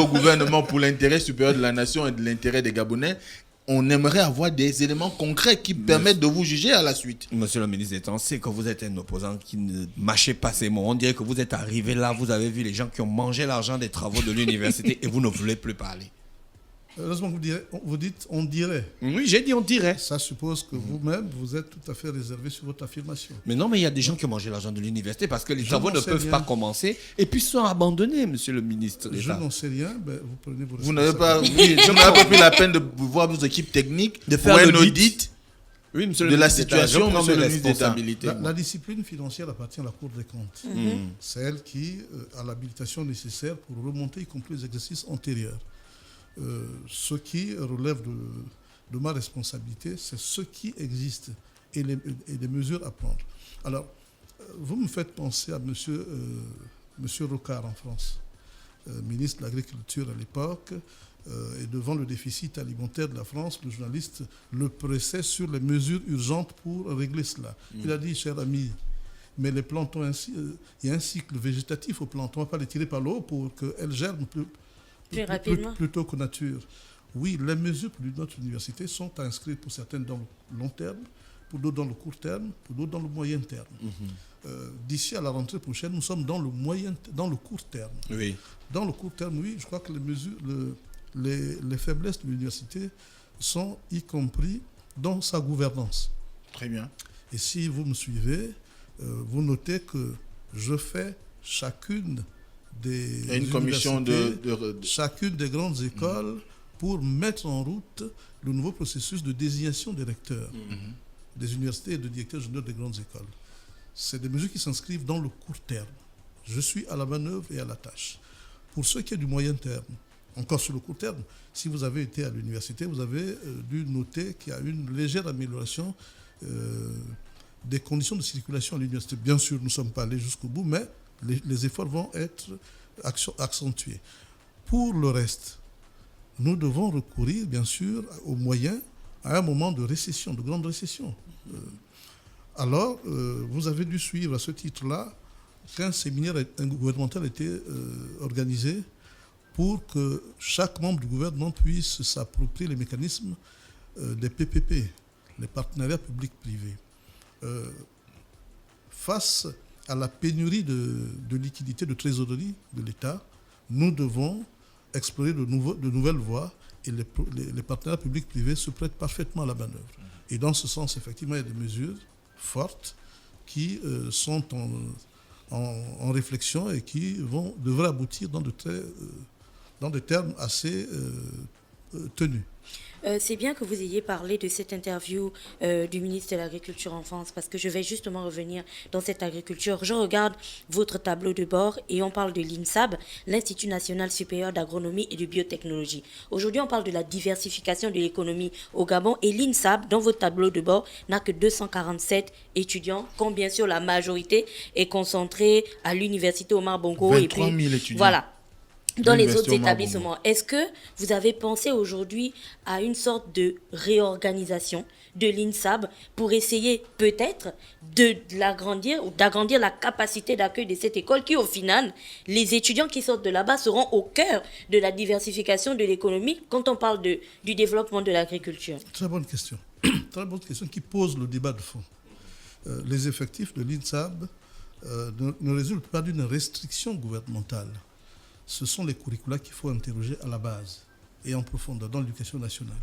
gouvernement pour l'intérêt supérieur de la nation et de l'intérêt des Gabonais, on aimerait avoir des éléments concrets qui permettent de vous juger à la suite. Monsieur le ministre d'État, on sait que vous êtes un opposant qui ne mâchez pas ses mots. On dirait que vous êtes arrivé là, vous avez vu les gens qui ont mangé l'argent des travaux de l'université et vous ne voulez plus parler. Heureusement que vous dites on dirait. Oui, j'ai dit on dirait. Ça suppose que vous-même, vous êtes tout à fait réservé sur votre affirmation. Mais non, mais il y a des gens qui ont mangé l'argent de l'université parce que les travaux ne peuvent pas commencer et puis sont abandonnés, monsieur le ministre d'État. Je n'en sais rien, vous prenez vos Vous n'avez pas, je n'avais pas pris la peine de voir vos équipes techniques de faire un audit monsieur de la situation, monsieur le ministre d'État. La discipline financière appartient à la Cour des comptes. C'est elle qui a l'habilitation nécessaire pour remonter, y compris les exercices antérieurs. Ce qui relève de ma responsabilité, c'est ce qui existe et les mesures à prendre. Alors, vous me faites penser à monsieur Rocard en France, ministre de l'Agriculture à l'époque, et devant le déficit alimentaire de la France, le journaliste le pressait sur les mesures urgentes pour régler cela. Il a dit, cher ami, mais les plantes il y a un cycle végétatif aux plantes, on ne va pas les tirer par l'eau pour qu'elles germent plus rapidement. Plutôt que nature. Oui, les mesures pour notre université sont inscrites pour certaines dans le long terme, pour d'autres dans le court terme, pour d'autres dans le moyen terme. D'ici à la rentrée prochaine, nous sommes dans le court terme. Oui. Dans le court terme, oui, je crois que les mesures, les faiblesses de l'université sont y compris dans sa gouvernance. Très bien. Et si vous me suivez, vous notez que je fais chacune des commission chacune des grandes écoles pour mettre en route le nouveau processus de désignation des recteurs des universités et de directeurs généraux des grandes écoles. C'est des mesures qui s'inscrivent dans le court terme. Je suis à la manœuvre et à la tâche. Pour ce qui est du moyen terme, encore sur le court terme, si vous avez été à l'université, vous avez dû noter qu'il y a une légère amélioration des conditions de circulation à l'université. Bien sûr, nous ne sommes pas allés jusqu'au bout, mais les efforts vont être accentués. Pour le reste, nous devons recourir, bien sûr, aux moyens à un moment de récession, de grande récession. Alors, vous avez dû suivre à ce titre-là qu'un séminaire gouvernemental a été organisé pour que chaque membre du gouvernement puisse s'approprier les mécanismes des PPP, les partenariats publics-privés. Face à la pénurie de liquidités, de trésorerie de l'État, nous devons explorer de nouvelles voies et les partenaires publics-privés se prêtent parfaitement à la manœuvre. Et dans ce sens, effectivement, il y a des mesures fortes qui sont en réflexion et qui devraient aboutir dans des termes assez tenus. C'est bien que vous ayez parlé de cette interview du ministre de l'Agriculture en France, parce que je vais justement revenir dans cette agriculture. Je regarde votre tableau de bord et on parle de l'INSAB, l'Institut national supérieur d'agronomie et de biotechnologie. Aujourd'hui, on parle de la diversification de l'économie au Gabon et l'INSAB, dans votre tableau de bord, n'a que 247 étudiants, quand bien sûr la majorité est concentrée à l'université Omar Bongo. 23 000 étudiants. Voilà. Dans les autres établissements, est-ce que vous avez pensé aujourd'hui à une sorte de réorganisation de l'INSAB pour essayer peut-être d'agrandir la capacité d'accueil de cette école qui, au final, les étudiants qui sortent de là-bas seront au cœur de la diversification de l'économie quand on parle du développement de l'agriculture? Très bonne question. Très bonne question qui pose le débat de fond. Les effectifs de l'INSAB ne résultent pas d'une restriction gouvernementale. Ce sont les curricula qu'il faut interroger à la base et en profondeur dans l'éducation nationale.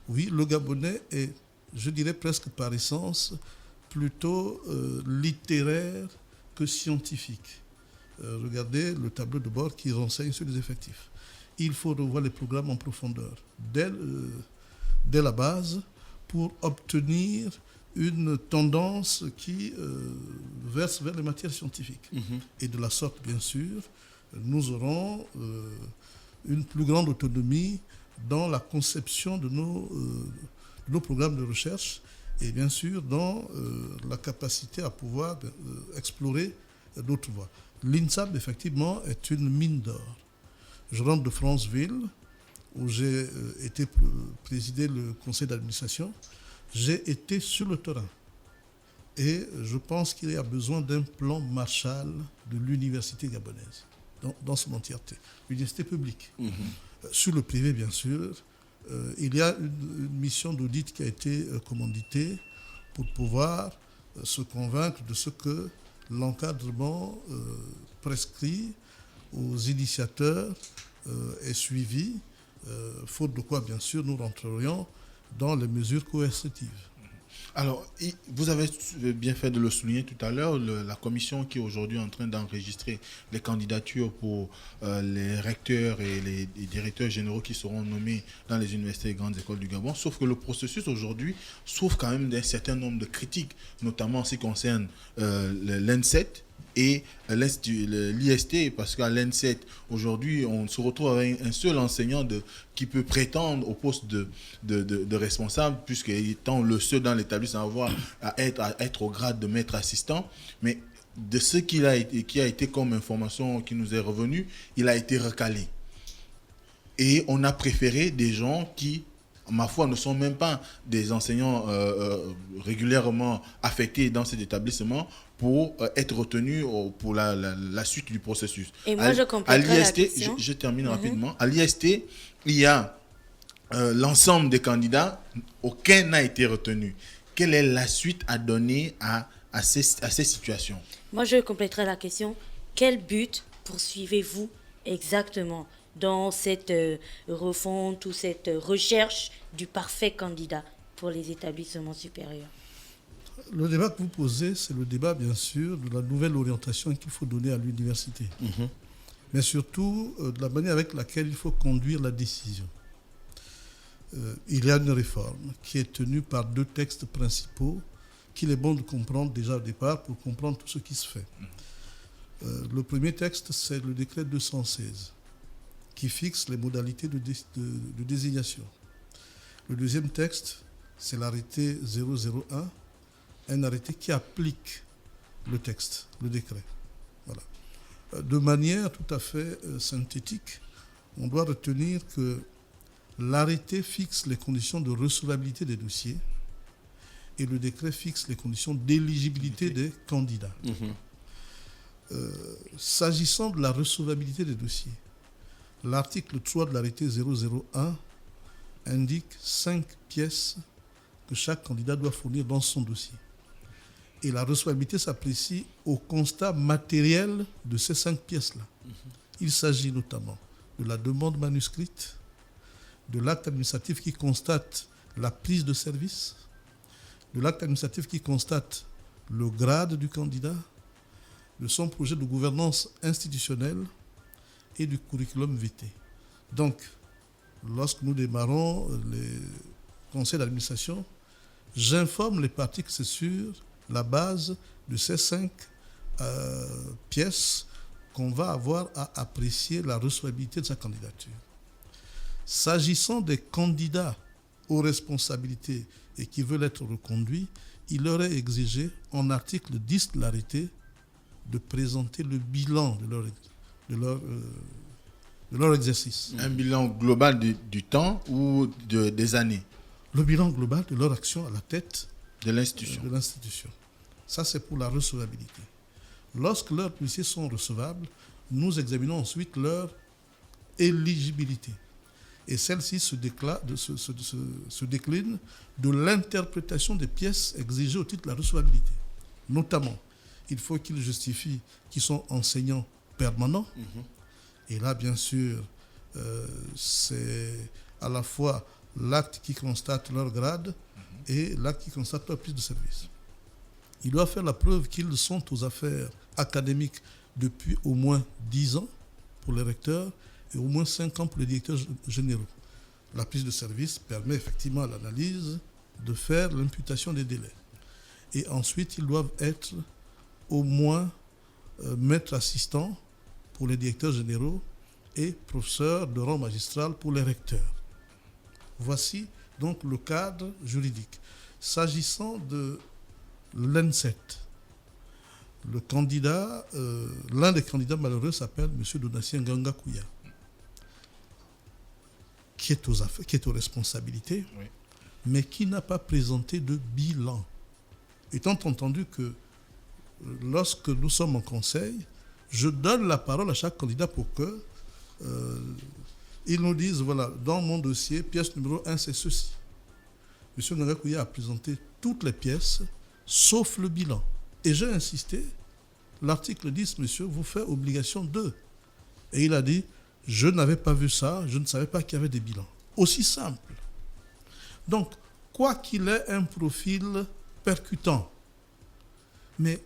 Oui, le Gabonais est je dirais presque par essence, plutôt littéraire que scientifique. Regardez le tableau de bord qui renseigne sur les effectifs. Il faut revoir les programmes en profondeur dès la base pour obtenir une tendance qui verse vers les matières scientifiques. Et de la sorte, bien sûr, nous aurons une plus grande autonomie dans la conception de nos programmes de recherche et bien sûr dans la capacité à pouvoir explorer d'autres voies. L'INSAB, effectivement, est une mine d'or. Je rentre de Franceville, où j'ai été présider le conseil d'administration. J'ai été sur le terrain. Et je pense qu'il y a besoin d'un plan Marshall de l'université gabonaise, dans son entièreté. L'université publique. Sur le privé, bien sûr, il y a une mission d'audit qui a été commanditée pour pouvoir se convaincre de ce que l'encadrement prescrit aux initiateurs est suivi, faute de quoi, bien sûr, nous rentrerions dans les mesures coercitives. Alors, vous avez bien fait de le souligner tout à l'heure, la commission qui est aujourd'hui en train d'enregistrer les candidatures pour les recteurs et les directeurs généraux qui seront nommés dans les universités et grandes écoles du Gabon, sauf que le processus aujourd'hui souffre quand même d'un certain nombre de critiques, notamment en ce qui concerne l'ENSET et l'IST, parce qu'à l'ENSET, aujourd'hui, on se retrouve avec un seul enseignant qui peut prétendre au poste de responsable, puisqu'étant le seul dans l'établissement à être au grade de maître assistant. Mais de ce qui a été comme information qui nous est revenue, il a été recalé. Et on a préféré des gens qui, ma foi, ne sont même pas des enseignants régulièrement affectés dans cet établissement pour être retenus pour la suite du processus. Et moi, je comprends la question. Je termine rapidement. À l'IST, il y a l'ensemble des candidats, aucun n'a été retenu. Quelle est la suite à donner à ces situations? Moi, je compléterai la question. Quel but poursuivez-vous exactement dans cette refonte ou cette recherche du parfait candidat pour les établissements supérieurs? Le débat que vous posez, c'est le débat, bien sûr, de la nouvelle orientation qu'il faut donner à l'université. Mais surtout, de la manière avec laquelle il faut conduire la décision. Il y a une réforme qui est tenue par 2 textes principaux qu'il est bon de comprendre déjà au départ pour comprendre tout ce qui se fait. Le premier texte, c'est le décret 216 qui fixe les modalités de désignation. Le deuxième texte, c'est l'arrêté 001, un arrêté qui applique le texte, le décret. Voilà. De manière tout à fait synthétique, on doit retenir que l'arrêté fixe les conditions de recevabilité des dossiers et le décret fixe les conditions d'éligibilité des candidats. S'agissant de la recevabilité des dossiers, l'article 3 de l'arrêté 001 indique 5 pièces que chaque candidat doit fournir dans son dossier. Et la recevabilité s'apprécie au constat matériel de ces 5 pièces-là. Il s'agit notamment de la demande manuscrite, de l'acte administratif qui constate la prise de service, de l'acte administratif qui constate le grade du candidat, de son projet de gouvernance institutionnelle et du curriculum vitae. Donc, lorsque nous démarrons les conseils d'administration, j'informe les parties que c'est sur la base de ces 5 pièces qu'on va avoir à apprécier la recevabilité de sa candidature. S'agissant des candidats aux responsabilités et qui veulent être reconduits, il leur est exigé, en article 10 de l'arrêté, de présenter le bilan de leur exercice. Un bilan global du temps ou des années? Le bilan global de leur action à la tête de l'institution. Ça, c'est pour la recevabilité. Lorsque leurs dossiers sont recevables, nous examinons ensuite leur éligibilité. Et celle-ci se décline de l'interprétation des pièces exigées au titre de la recevabilité. Notamment, il faut qu'ils justifient qu'ils sont enseignants permanents. Et là, bien sûr, c'est à la fois l'acte qui constate leur grade et l'acte qui constate leur prise de service. Ils doivent faire la preuve qu'ils sont aux affaires académiques depuis au moins 10 ans pour les recteurs et au moins 5 ans pour les directeurs généraux. La prise de service permet effectivement à l'analyse de faire l'imputation des délais. Et ensuite, ils doivent être au moins maîtres assistants pour les directeurs généraux et professeurs de rang magistral pour les recteurs. Voici donc le cadre juridique. S'agissant de l'ENSET, le candidat, l'un des candidats malheureux s'appelle M. Donatien Gangakouya, qui est aux responsabilités, oui, mais qui n'a pas présenté de bilan. Étant entendu que lorsque nous sommes en conseil, je donne la parole à chaque candidat pour que ils nous disent, voilà, dans mon dossier, pièce numéro 1, c'est ceci. M. Gangakouya a présenté toutes les pièces, sauf le bilan. Et j'ai insisté, l'article 10, monsieur, vous fait obligation de. Et il a dit, je n'avais pas vu ça, je ne savais pas qu'il y avait des bilans. Aussi simple. Donc, quoi qu'il ait un profil percutant, mais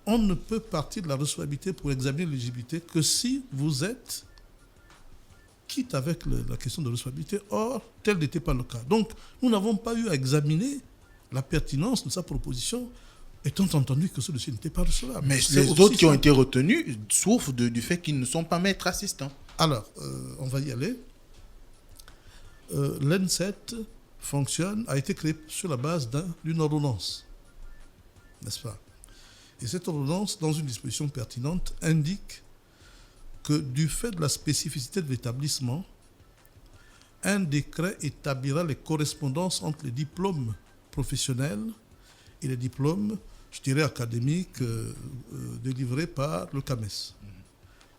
on ne peut partir de la recevabilité pour examiner l'éligibilité que si vous êtes quitte avec la question de recevabilité. Or, tel n'était pas le cas. Donc, nous n'avons pas eu à examiner la pertinence de sa proposition, étant entendu que ce dossier n'était pas recevable. Mais les autres qui ont été retenus souffrent du fait qu'ils ne sont pas maîtres assistants. Alors, on va y aller. L'ENSET fonctionne, a été créé sur la base d'une ordonnance, n'est-ce pas? Et cette ordonnance, dans une disposition pertinente, indique que du fait de la spécificité de l'établissement, un décret établira les correspondances entre les diplômes professionnels et les diplômes, je dirais, académiques délivrés par le CAMES.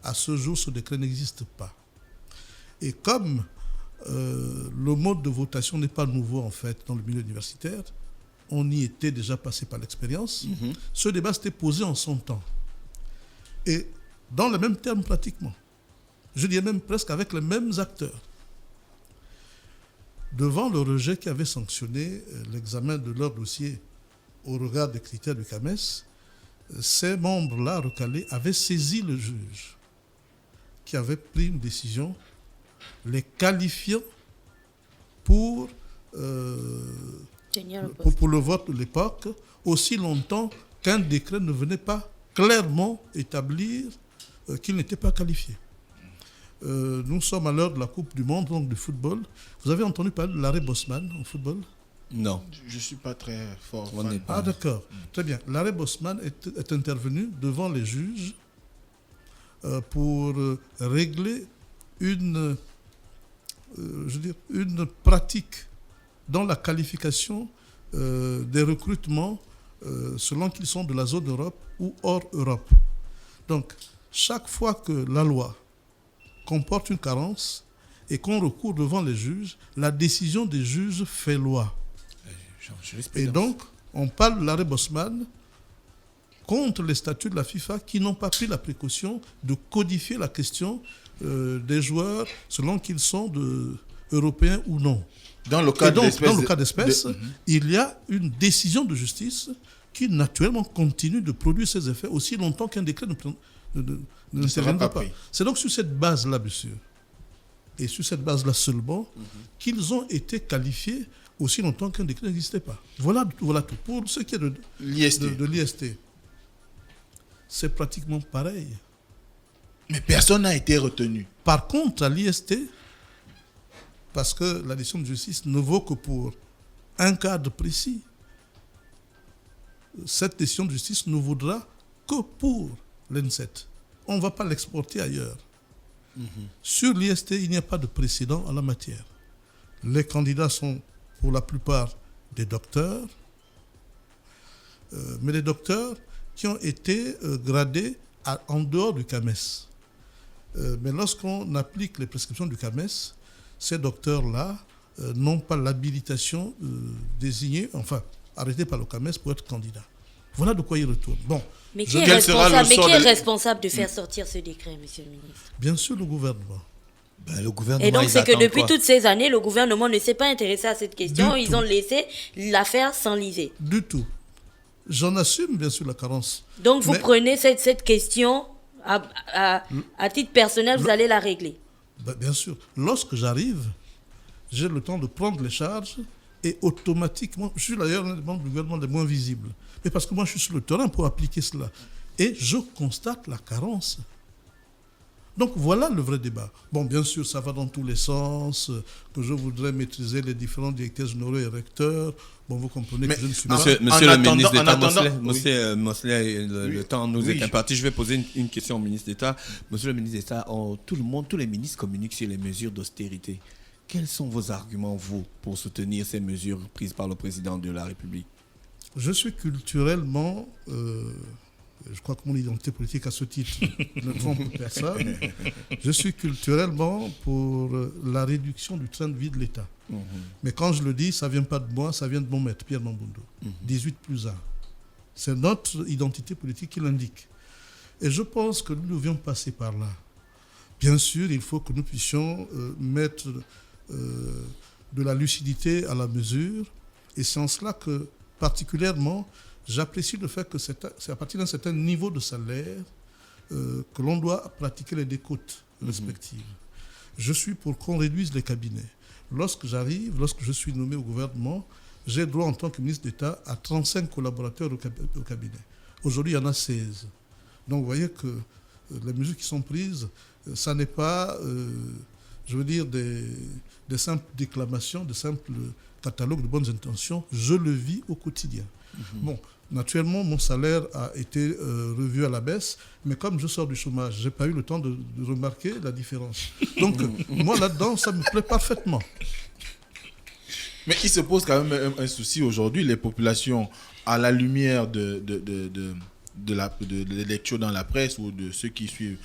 À ce jour, ce décret n'existe pas. Et comme le mode de votation n'est pas nouveau, en fait, dans le milieu universitaire, on y était déjà passé par l'expérience, ce débat s'était posé en son temps. Et dans les mêmes termes pratiquement. Je dirais même presque avec les mêmes acteurs. Devant le rejet qui avait sanctionné l'examen de leur dossier au regard des critères du CAMES, ces membres-là recalés avaient saisi le juge qui avait pris une décision les qualifiant pour le vote de l'époque, aussi longtemps qu'un décret ne venait pas clairement établir qu'il n'était pas qualifié. Nous sommes à l'heure de la Coupe du Monde, donc du football. Vous avez entendu parler de l'arrêt Bosman en football? Non. Je ne suis pas très fort. Ah d'accord, très bien. L'arrêt Bosman est intervenu devant les juges pour régler une pratique dans la qualification des recrutements selon qu'ils sont de la zone Europe ou hors Europe. Donc, chaque fois que la loi comporte une carence et qu'on recourt devant les juges, la décision des juges fait loi. Et donc, on parle de l'arrêt Bosman contre les statuts de la FIFA qui n'ont pas pris la précaution de codifier la question des joueurs selon qu'ils sont européens ou non. Dans le cas d'espèce, il y a une décision de justice qui naturellement continue de produire ses effets aussi longtemps qu'un décret ne s'interviendra pas. C'est donc sur cette base-là, monsieur, et sur cette base-là seulement, qu'ils ont été qualifiés aussi longtemps qu'un décret n'existait pas. Voilà tout. Pour ce qui est de l'IST, c'est pratiquement pareil. Mais personne n'a été retenu. Par contre, à l'IST, parce que la décision de justice ne vaut que pour un cadre précis, cette décision de justice ne vaudra que pour l'ENSET. On ne va pas l'exporter ailleurs. Sur l'IST, il n'y a pas de précédent en la matière. Les candidats sont pour la plupart des docteurs, mais des docteurs qui ont été gradés en dehors du CAMES. Mais lorsqu'on applique les prescriptions du CAMES, ces docteurs-là n'ont pas l'habilitation désignée, enfin arrêtée par le CAMES pour être candidats. Voilà de quoi ils retournent. Bon, mais qui est responsable de faire sortir ce décret, monsieur le ministre? Bien sûr, le gouvernement. Le gouvernement, Et donc, c'est que attendent depuis quoi? toutes ces années, le gouvernement ne s'est pas intéressé à cette question. Du Ils tout. ont laissé l'affaire s'enliser. Du tout. J'en assume bien sûr la carence. Donc, vous Mais- prenez cette question à titre personnel, vous allez la régler. Bien sûr. Lorsque j'arrive, j'ai le temps de prendre les charges et automatiquement, je suis d'ailleurs l'un des membres du gouvernement les moins visibles. Mais parce que moi, je suis sur le terrain pour appliquer cela. Et je constate la carence. Donc voilà le vrai débat. Bon, bien sûr, ça va dans tous les sens, que je voudrais maîtriser les différents directeurs généraux et recteurs. Bon, vous comprenez Mais que je ne suis Monsieur, pas... monsieur en le attendant- ministre en d'État attendant- Mosley, Mosley, le temps nous Oui. est imparti. Je vais poser une question au ministre d'État. Monsieur le ministre d'État, tout le monde, tous les ministres communiquent sur les mesures d'austérité. Quels sont vos arguments, vous, pour soutenir ces mesures prises par le président de la République? Je suis culturellement... je crois que mon identité politique à ce titre ne trompe personne. Je suis culturellement pour la réduction du train de vie de l'État. Mais quand je le dis, ça ne vient pas de moi, ça vient de mon maître, Pierre Mamboundou. 18+1. C'est notre identité politique qui l'indique. Et je pense que nous devions passer par là. Bien sûr, il faut que nous puissions mettre de la lucidité à la mesure. Et c'est en cela que, particulièrement, j'apprécie le fait que c'est à partir d'un certain niveau de salaire que l'on doit pratiquer les décotes respectives. Je suis pour qu'on réduise les cabinets. Lorsque j'arrive, lorsque je suis nommé au gouvernement, j'ai droit en tant que ministre d'État à 35 collaborateurs au cabinet. Aujourd'hui, il y en a 16. Donc vous voyez que les mesures qui sont prises, ça n'est pas, je veux dire, des simples déclamations, des simples catalogues de bonnes intentions. Je le vis au quotidien. Bon, naturellement, mon salaire a été revu à la baisse, mais comme je sors du chômage, je n'ai pas eu le temps de remarquer la différence. Donc, moi, là-dedans, ça me plaît parfaitement. Mais il se pose quand même un souci aujourd'hui. Les populations, à la lumière de lectures dans la presse ou de ceux qui suivent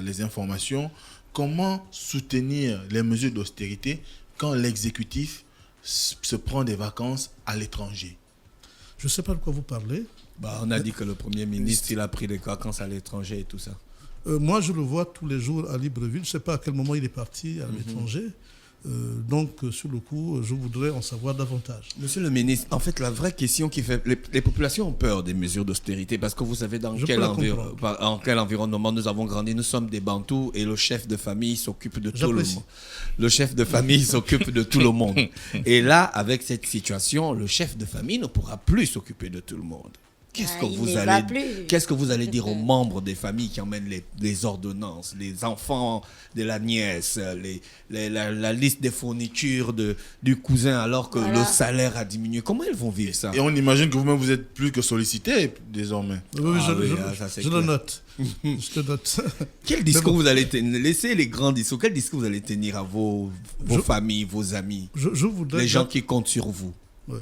les informations, comment soutenir les mesures d'austérité quand l'exécutif se prend des vacances à l'étranger? Je ne sais pas de quoi vous parlez. On a dit que le Premier ministre, il a pris des vacances à l'étranger et tout ça. Moi, je le vois tous les jours à Libreville. Je ne sais pas à quel moment il est parti à l'étranger. Donc, sur le coup, je voudrais en savoir davantage. Monsieur le ministre, en fait, la vraie question qui fait... Les populations ont peur des mesures d'austérité parce que vous savez dans quel environnement nous avons grandi. Nous sommes des Bantous et le chef de famille s'occupe de tout le monde. Le chef de famille s'occupe de tout le monde. Et là, avec cette situation, le chef de famille ne pourra plus s'occuper de tout le monde. Qu'est-ce que vous allez dire aux membres des familles qui emmènent les ordonnances, les enfants de la nièce, la liste des fournitures du cousin alors que le salaire a diminué? Comment ils vont vivre ça? Et on imagine que vous-même, vous êtes plus que sollicité désormais. Oui, ça, je le note. Je le note. Quel discours vous allez tenir? Laissez les grands discours. Quel discours vous allez tenir à vos familles, vos amis, je voudrais les gens qui comptent sur vous? Ouais.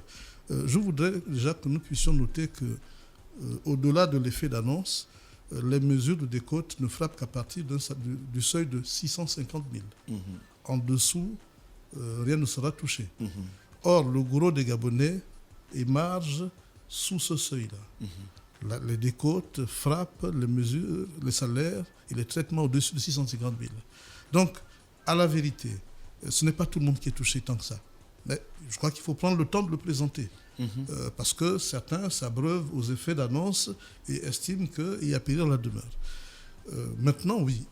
Je voudrais déjà que nous puissions noter que au-delà de l'effet d'annonce, les mesures de décote ne frappent qu'à partir du seuil de 650 000. En dessous, rien ne sera touché. Or, le gros des Gabonais émarge sous ce seuil-là. Les décotes frappent les mesures, les salaires et les traitements au-dessus de 650 000. Donc, à la vérité, ce n'est pas tout le monde qui est touché tant que ça. Mais je crois qu'il faut prendre le temps de le présenter. Parce que certains s'abreuvent aux effets d'annonce et estiment qu'il y a péril à la demeure. Maintenant, oui,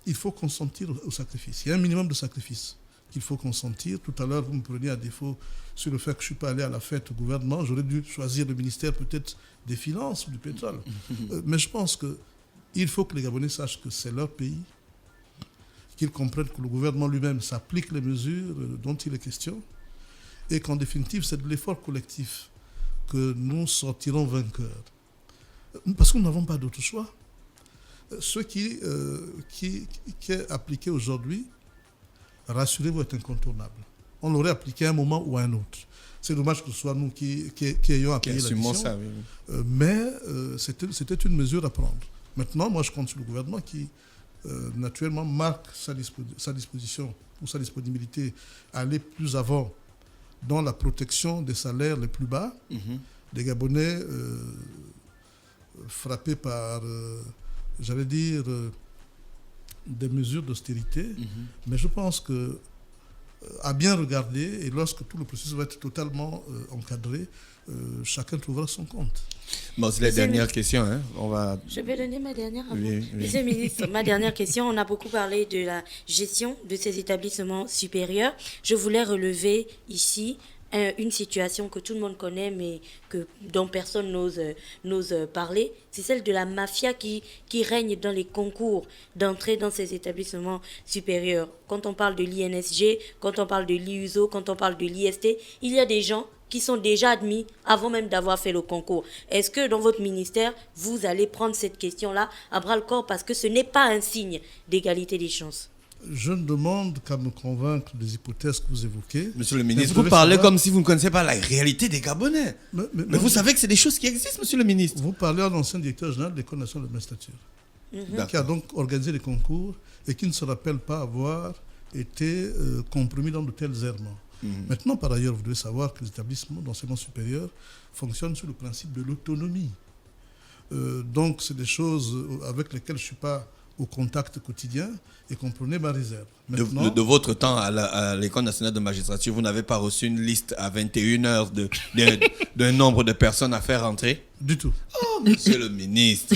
il faut consentir au sacrifice. Il y a un minimum de sacrifice qu'il faut consentir. Tout à l'heure, vous me preniez à défaut sur le fait que je ne suis pas allé à la fête au gouvernement. J'aurais dû choisir le ministère peut-être des Finances ou du pétrole. Mais je pense qu'il faut que les Gabonais sachent que c'est leur pays, qu'ils comprennent que le gouvernement lui-même s'applique les mesures dont il est question, et qu'en définitive, c'est de l'effort collectif que nous sortirons vainqueurs. Parce que nous n'avons pas d'autre choix. Ce qui est appliqué aujourd'hui, rassurez-vous, est incontournable. On l'aurait appliqué à un moment ou à un autre. C'est dommage que ce soit nous qui ayons à payer l'addition. Ça, oui. Mais c'était une mesure à prendre. Maintenant, moi, je compte sur le gouvernement qui, naturellement, marque sa disposition ou sa disponibilité à aller plus avant dans la protection des salaires les plus bas, des Gabonais frappés par, j'allais dire, des mesures d'austérité, mais je pense que à bien regarder, et lorsque tout le processus va être totalement encadré, chacun trouvera son compte. Bon, c'est la dernière question. Hein. Je vais donner ma dernière avant. Oui. Monsieur le ministre, ma dernière question, on a beaucoup parlé de la gestion de ces établissements supérieurs. Je voulais relever ici une situation que tout le monde connaît, mais dont personne n'ose parler. C'est celle de la mafia qui règne dans les concours d'entrée dans ces établissements supérieurs. Quand on parle de l'INSG, quand on parle de l'IUSO, quand on parle de l'IST, il y a des gens qui sont déjà admis avant même d'avoir fait le concours. Est-ce que dans votre ministère, vous allez prendre cette question-là à bras-le-corps parce que ce n'est pas un signe d'égalité des chances? Je ne demande qu'à me convaincre des hypothèses que vous évoquez. Monsieur le ministre, vous parlez comme si vous ne connaissiez pas la réalité des Gabonais. Mais vous savez que c'est des choses qui existent, monsieur le ministre. Vous parlez à l'ancien directeur général de l'École nationale de magistrature, qui a donc organisé les concours et qui ne se rappelle pas avoir été compromis dans de tels errements. Maintenant, par ailleurs, vous devez savoir que les établissements d'enseignement supérieur fonctionnent sur le principe de l'autonomie. Donc, c'est des choses avec lesquelles je ne suis pas au contact quotidien et comprenez ma réserve. Maintenant, de votre temps à l'École nationale de magistrature, vous n'avez pas reçu une liste à 21 heures d'un nombre de personnes à faire entrer? Du tout. Oh, monsieur le ministre,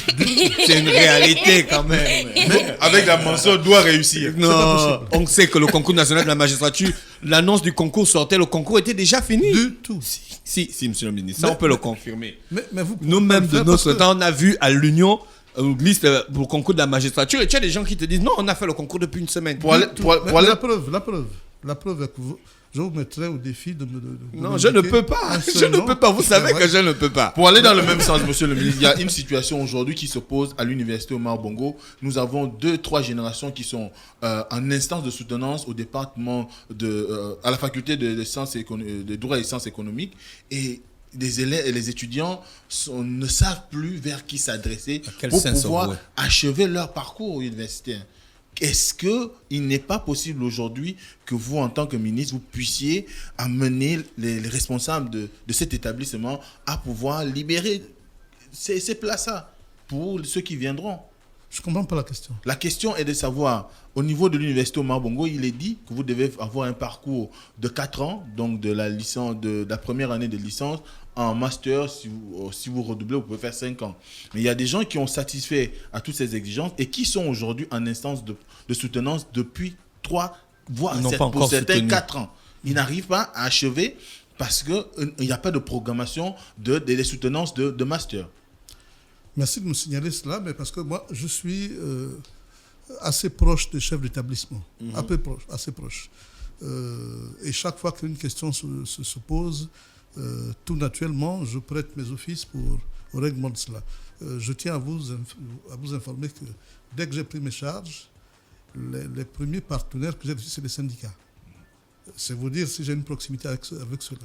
c'est une réalité quand même. Mais avec la mention doit réussir. Non, on sait que le concours national de la magistrature, l'annonce du concours sortait, le concours était déjà fini. Du tout. Si, monsieur le ministre, ça on peut le confirmer. Mais vous nous-mêmes de notre temps, on a vu à l'Union liste pour le concours de la magistrature et tu as des gens qui te disent non, on a fait le concours depuis une semaine. La preuve est que je vous mettrai au défi de me... Non, je ne peux pas. Je ne peux pas. Vous savez que je ne peux pas. Pour aller dans le même sens, monsieur le ministre, il y a une situation aujourd'hui qui se pose à l'université Omar Bongo. Nous avons 2-3 générations qui sont en instance de soutenance au département à la faculté de droit et sciences économiques et les élèves et les étudiants ne savent plus vers qui s'adresser pour pouvoir achever leur parcours universitaire. Est-ce qu'il n'est pas possible aujourd'hui que vous, en tant que ministre, vous puissiez amener les responsables de cet établissement à pouvoir libérer ces places-là pour ceux qui viendront? Je ne comprends pas la question. La question est de savoir, au niveau de l'université Omar Bongo, il est dit que vous devez avoir un parcours de 4 ans, donc de la licence, de la première année de licence, en master, si vous redoublez, vous pouvez faire 5 ans. Mais il y a des gens qui ont satisfait à toutes ces exigences et qui sont aujourd'hui en instance de soutenance depuis 3, voire pour certains 4 ans. Ils n'arrivent pas à achever parce qu'il n'y a pas de programmation des soutenances de master. Merci de me signaler cela, mais parce que moi, je suis assez proche des chefs d'établissement, assez proche. Et chaque fois qu'une question se pose, tout naturellement, je prête mes offices au règlement de cela. Je tiens à vous informer que dès que j'ai pris mes charges, les premiers partenaires que j'ai reçus, c'est les syndicats. C'est vous dire si j'ai une proximité avec cela.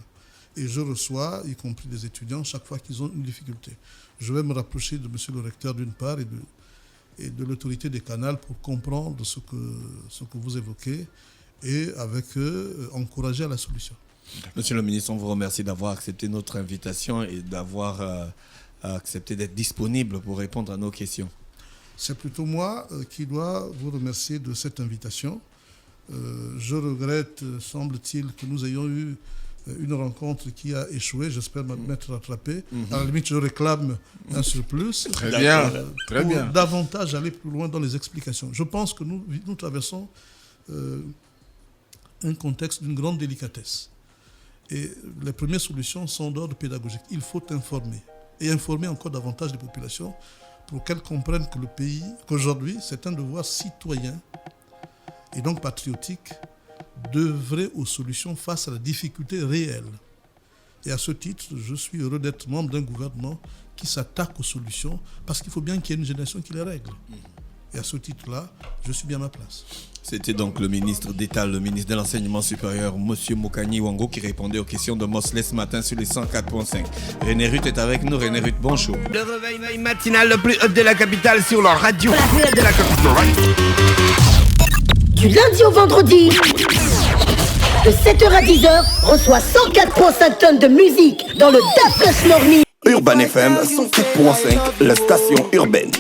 Et je reçois, y compris des étudiants, chaque fois qu'ils ont une difficulté. Je vais me rapprocher de monsieur le recteur d'une part et de l'autorité des canals pour comprendre ce que vous évoquez et avec eux, encourager à la solution. Monsieur le ministre, on vous remercie d'avoir accepté notre invitation et d'avoir accepté d'être disponible pour répondre à nos questions. C'est plutôt moi qui dois vous remercier de cette invitation. Je regrette, semble-t-il, que nous ayons eu une rencontre qui a échoué. J'espère m'être rattrapé. À la limite, je réclame un surplus. Très bien. Pour davantage aller plus loin dans les explications. Je pense que nous traversons un contexte d'une grande délicatesse. Et les premières solutions sont d'ordre pédagogique. Il faut informer. Et informer encore davantage les populations pour qu'elles comprennent que le pays, qu'aujourd'hui, c'est un devoir citoyen et donc patriotique d'œuvrer aux solutions face à la difficulté réelle. Et à ce titre, je suis heureux d'être membre d'un gouvernement qui s'attaque aux solutions parce qu'il faut bien qu'il y ait une génération qui les règle. Et à ce titre-là, je suis bien à ma place. C'était donc le ministre d'État, le ministre de l'Enseignement supérieur, M. Moukanyi Wango, qui répondait aux questions de Mosley ce matin sur les 104.5. René Ruth est avec nous. René Ruth, bonjour. Le réveil matinal le plus haut de la capitale sur leur radio. La plus haute de la capitale. Du lundi au vendredi, de 7h à 10h, reçoit 104.5 tonnes de musique dans le DAF Normie. Urban FM 104.5, la station urbaine.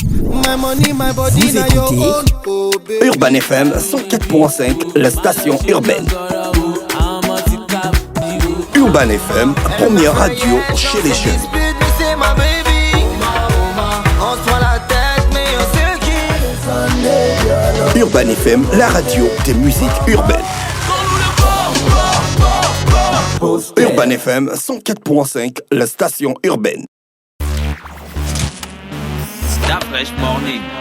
Vous écoutez Urban FM 104.5, la station urbaine. Urban FM, première radio chez les jeunes. Urban FM, la radio des musiques urbaines. Urban FM 104.5, la station urbaine. Stop Fresh Morning.